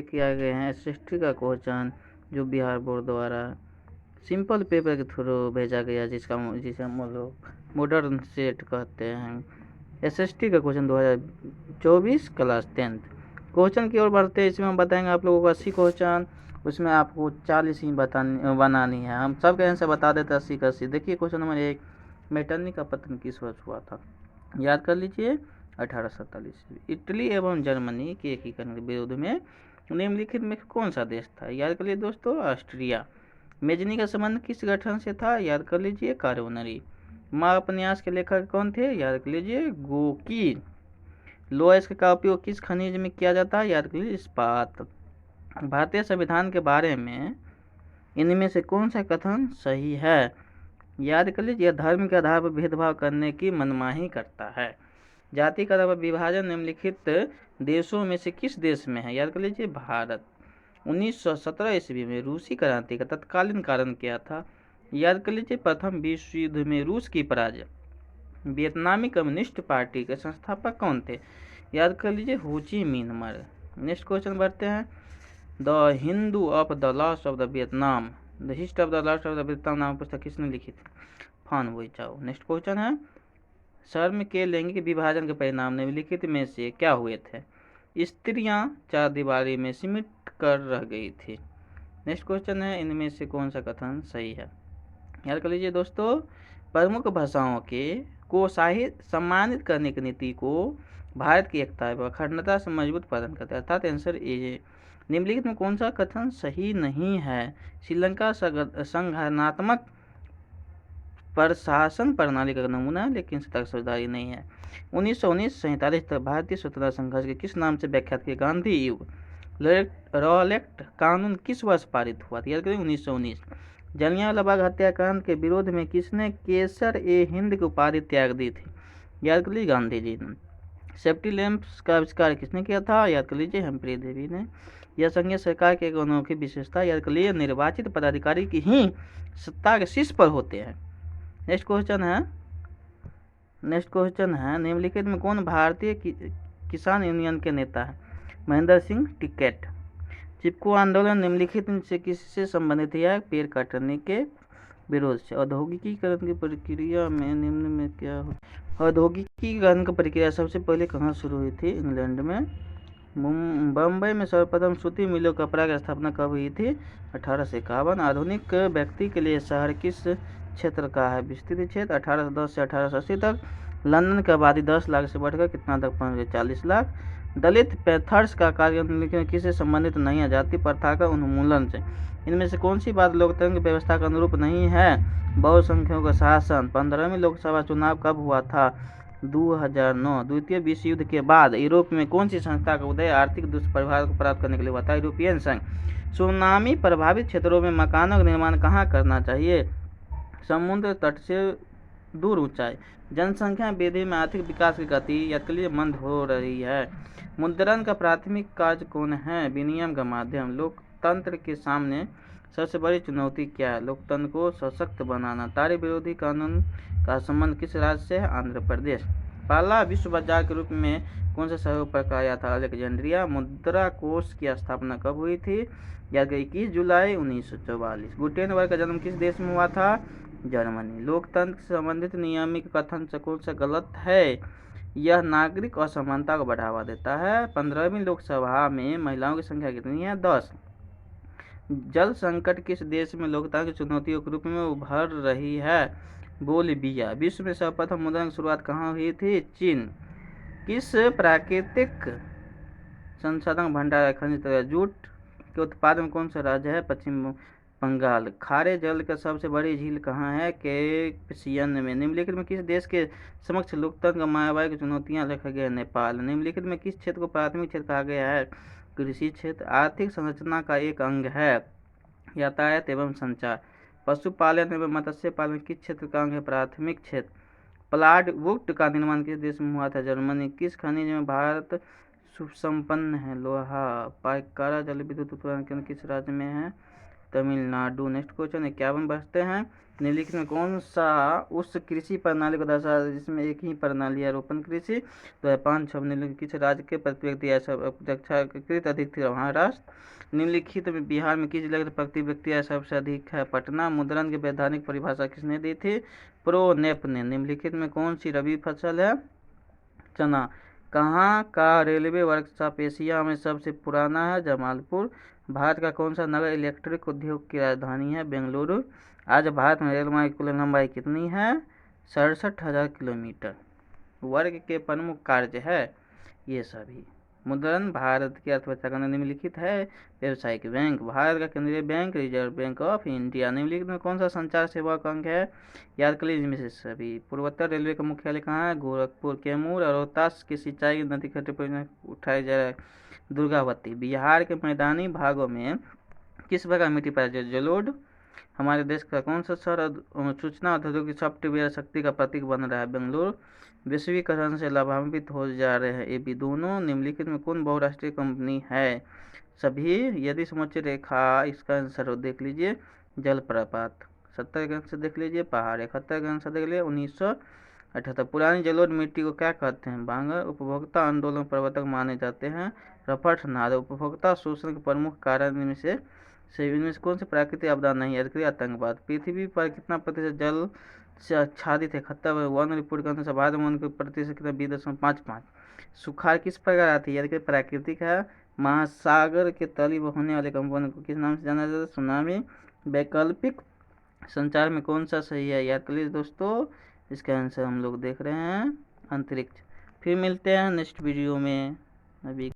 किया गए हैं एसएसटी का क्वेश्चन, जो बिहार बोर्ड द्वारा सिंपल पेपर के थ्रू भेजा गया, जिसे हम लोग मॉडर्न सेट कहते हैं। एसएसटी का क्वेश्चन 2024 क्लास 10th। क्वेश्चन की ओर बढ़ते हैं। इसमें हम बताएंगे आप लोगों को 80 क्वेश्चन, उसमें आपको 40 ही बनानी है। हम सब के आंसर बता देते 80 का 80। देखिए क्वेश्चन नंबर 1, मेटरनी का पतन किस वर्ष हुआ था? याद कर लीजिए 1847। इटली एवं जर्मनी के एकीकरण के विरोध में निम्नलिखित में कौन सा देश था? याद कर लीजिए दोस्तों, ऑस्ट्रिया। मेजनी का संबंध किस गठन से था? याद कर लीजिए, कार्बोनरी। माँ उपन्यास के लेखक कौन थे? याद कर लीजिए, गोकी। लोहा का उपयोग किस खनिज में किया जाता है? याद कर लीजिए, इस्पात। भारतीय संविधान के बारे में इनमें से कौन सा कथन सही है? याद कर लीजिए, धर्म के आधार पर भेदभाव करने की मनमानी करता है। जाति का विभाजन निम्नलिखित देशों में से किस देश में है? याद कर लीजिए, भारत। 1917 ईस्वी में रूसी क्रांति का तत्कालीन कारण क्या था? याद कर लीजिए, प्रथम विश्व युद्ध में रूस की पराजय। वियतनामी कम्युनिस्ट पार्टी के संस्थापक कौन थे? याद कर लीजिए, हो ची मिन्ह। नेक्स्ट क्वेश्चन बढ़ते हैं। The Hindu of the last of the Vietnam, the history of the last of the Vietnam नाम पुस्तक किसने लिखी थी? फान बोइचाओ। नेक्स्ट क्वेश्चन है, शर्म के लैंगिक विभाजन के परिणाम निम्नलिखित में से क्या हुए थे? स्त्रियां चार दीवारी में सिमट कर रह गई थी। नेक्स्ट क्वेश्चन है, इनमें से कौन सा कथन सही है? याद कर लीजिए दोस्तों, प्रमुख भाषाओं को साहित्य सम्मानित करने की नीति को भारत की एकता व अखंडता से मजबूत प्रदान करता है, अर्थात आंसर ए। निम्नलिखित में कौन सा कथन सही नहीं है? श्रीलंका संगठनात्मक प्रशासन प्रणाली का नमूना है, लेकिन सतर्क समझदारी नहीं है। 1919-47 तक भारतीय स्वतंत्रता संघर्ष के किस नाम से व्याख्यात किया? गांधी युग। रॉलेट कानून किस वर्ष पारित हुआ था? याद करें 1919। जलियांवाला बाग हत्याकांड के विरोध में किसने केसर ए हिंद की उपाधि त्याग दी थी? याद कर लीजिए, गांधी जी ने। सेफ्टी लैंप्स का आविष्कार किसने किया था? याद कर लीजिए, हम्फ्री डेवी ने। यह संघीय सरकार की एक अनोखी विशेषता, याद कर लीजिए, निर्वाचित पदाधिकारी की ही सत्ता के शीर्ष पर होते हैं। नेक्स्ट क्वेश्चन है, निम्नलिखित में कौन भारतीय किसान यूनियन के नेता है? महेंद्र सिंह टिकैत। चिपको आंदोलन निम्नलिखित से किससे संबंधित है? पेड़ काटने के विरोध से। औद्योगिकीकरण की प्रक्रिया में निम्न में क्या हो? औद्योगिकीकरण की प्रक्रिया सबसे पहले कहाँ शुरू हुई थी? इंग्लैंड में। बम्बई में सर्वप्रथम सूती मिलों कपड़ा की स्थापना कब हुई थी? 1851। आधुनिक व्यक्ति के लिए शहर किस क्षेत्र का है? विस्तृत क्षेत्र। 1810 से 1880 तक लंदन की आबादी 10 लाख से बढ़कर कितना तक पहुंच गई? 40 लाख। दलित पैंथर्स का कार्य किससे संबंधित नहीं है? जाति प्रथा का उन्मूलन से। इनमें से कौन सी बात लोकतंत्र की व्यवस्था के अनुरूप नहीं है? बहुसंख्यकों का शासन। 15वीं लोकसभा चुनाव कब हुआ था? 2009। द्वितीय विश्व युद्ध के बाद यूरोप में कौन सी संस्था का उदय आर्थिक दुष्प्रभाव को प्राप्त करने के लिए हुआ था? यूरोपियन संघ। सुनामी प्रभावित क्षेत्रों में मकानों का निर्माण कहाँ करना चाहिए? समुद्र तट से दूर ऊंचाई। जनसंख्या वृद्धि में आर्थिक विकास की गति याद के लिए मंद हो रही है। मुद्रण का प्राथमिक कार्य कौन है? विनिमय का माध्यम। लोकतंत्र के सामने सबसे बड़ी चुनौती क्या है? लोकतंत्र को सशक्त बनाना। तारे विरोधी कानून का संबंध किस राज्य से है? आंध्र प्रदेश। पहला विश्व बाजार के रूप में कौन सा शहर प्रकाया था? अलेक्जेंड्रिया। मुद्रा कोष की स्थापना कब हुई थी? याद 21 जुलाई 1944। गुटेनबर्ग का जन्म किस देश में हुआ था? जर्मनी। लोकतंत्र से संबंधित नियमित कथन से कौन सा गलत है? यह नागरिक असमानता को बढ़ावा देता है। 15वीं लोकसभा में महिलाओं की संख्या कितनी है? 10। जल संकट किस देश में लोकतंत्र की चुनौतियों के रूप में उभर रही है? बोलिविया। विश्व में सर्वप्रथम मुद्रण की शुरुआत कहाँ हुई थी? चीन। किस प्राकृतिक संसाधन भंडार खनिज जूट के उत्पादन में कौन सा राज्य है? पश्चिम बंगाल। खारे जल का सबसे बड़ी झील कहाँ है? कैस्पियन में। निम्नलिखित में किस देश के समक्ष लोकतंत्र का मायावाही की चुनौतियां रखा गया? नेपाल। निम्नलिखित में किस क्षेत्र को प्राथमिक क्षेत्र कहा गया है? कृषि क्षेत्र। आर्थिक संरचना का एक अंग है यातायात एवं संचार। पशुपालन एवं मत्स्य पालन किस क्षेत्र का अंग है? प्राथमिक क्षेत्र। प्लाईवुड का निर्माण किस देश में हुआ था? जर्मनी। किस खनिज में भारत सुसंपन्न है? लोहा। पाइकारा जल विद्युत उत्पादन केंद्र किस राज्य में है? तमिलनाडु। नेक्स्ट क्वेश्चन 51 बचते हैं। निम्नलिखित में कौन सा उस कृषि प्रणाली को दर्शाता है जिसमें एक ही प्रणाली है? रोपण कृषि। 2005-6 निम्नलिखित किस राज्य के प्रति व्यक्ति अपेक्षाकृत अधिक थी? महाराष्ट्र। निम्नलिखित में बिहार में किस जिले की प्रति व्यक्ति आय सबसे अधिक है? पटना। मुद्रण की वैधानिक परिभाषा किसने दी थी? प्रोनेप ने। निम्नलिखित में कौन सी रबी फसल है? चना। कहाँ का रेलवे वर्कशॉप एशिया में सबसे पुराना है? जमालपुर। भारत का कौन सा नगर इलेक्ट्रिक उद्योग की राजधानी है? बेंगलुरु। आज भारत में रेल मार्ग की कुल लंबाई कितनी है? 67,000 किलोमीटर। वर्ग के प्रमुख कार्य है ये सभी। मुद्रण भारत की अर्थव्यवस्था का निम्नलिखित है। व्यावसायिक बैंक। भारत का केंद्रीय bank reserve bank of India. निम्नलिखित में कौन सा संचार सेवा का अंग है? याद कर लीजिए इनमें से सभी। पूर्वोत्तर रेलवे का मुख्यालय कहाँ है? गोरखपुर। कैमूर और रोहतास की सिंचाई नदी खतरे परियोजना उठाई जा रहा है? दुर्गावती। बिहार के मैदानी भागों में किस प्रकार मिट्टी पाई जाती है? जलोढ़। हमारे देश का कौन सा शहर सूचना औद्योगिक सॉफ्टवेयर शक्ति का प्रतीक बन रहा है? बेंगलुरु। वैश्वीकरण से लाभान्वित हो जा रहे हैं ये भी दोनों। निम्नलिखित में कौन बहुराष्ट्रीय कंपनी है? सभी। यदि समुच्चय रेखा, इसका आंसर देख लीजिए जलप्रपात। 70 के आंसर देख लीजिए पहाड़। 71 के आंसर देख लीजिए 1978। पुरानी जलोढ़ मिट्टी को क्या कहते हैं? बांगर। उपभोक्ता आंदोलन प्रवर्तक माने जाते हैं? रफटनाद। उपभोक्ता शोषण के प्रमुख कारण इनमें से कौन से प्राकृतिक आपदा नहीं? याद करिए आतंकवाद। पृथ्वी पर कितना प्रतिशत जल से आच्छादित है? 71। वन रिपोर्ट के अनुसार भारत में वन के प्रतिशत कितना? 20.55। सुखाड़ किस प्रकार आती है? याद करिए प्राकृतिक है। महासागर के तली पर होने वाले कंपन को किस नाम से जाना जाता है? सुनामी। वैकल्पिक संचार में कौन सा सही है? याद कर लीजिए दोस्तों, इसका आंसर हम लोग देख रहे हैं अंतरिक्ष। फिर मिलते हैं नेक्स्ट वीडियो में। अभी